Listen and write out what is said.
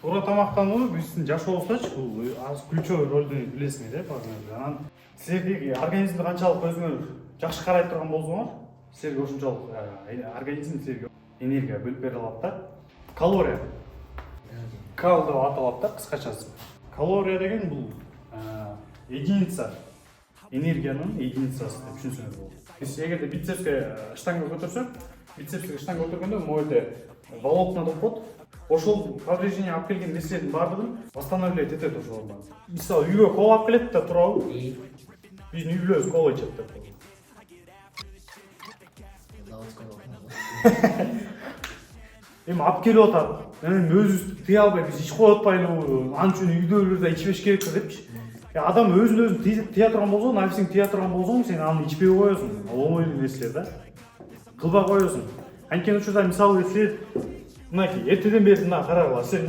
туура тамактануу биздин жашообуздачы бул аз ключевой ролду билесиңер да партнерлер. Анан силердеги организмди канчалык өзүңөр жакшы карай турган болсоңор, силерге ошончолук организм силерге энергия бөлүп бере алат да. Калория. Кал деп аталат да кыскачасы. Калория деген бул единица энергиянын единицасы деп түшүнсөңөр болот. Биз эгерде бицепске штанга көтөрсөк, бицепске штанга көтөргөндө моюлда волокна деп коет. Ошол повреждение алып келген нерселердин баардыгын восстановлять этет ошол. Мисалы үйгө кола алып келет да туурабы? Биздин үй бүлөбүз кола ичет деп. Эми алып келип атат. Өзүбүз тыя албай биз ичип коюп атпайлыбы? Анын үчүн үйдөгүлөр ичпеш керек депчи. Адам өзүн тыя турган болсо, нафисиң тыя турган болсоң, сен аны ичпей коесуң. Оңой нерселер да. Кылбай коесуң. Анткени учурда мисалы силер мынакей эртеден бери мына карагыла, силер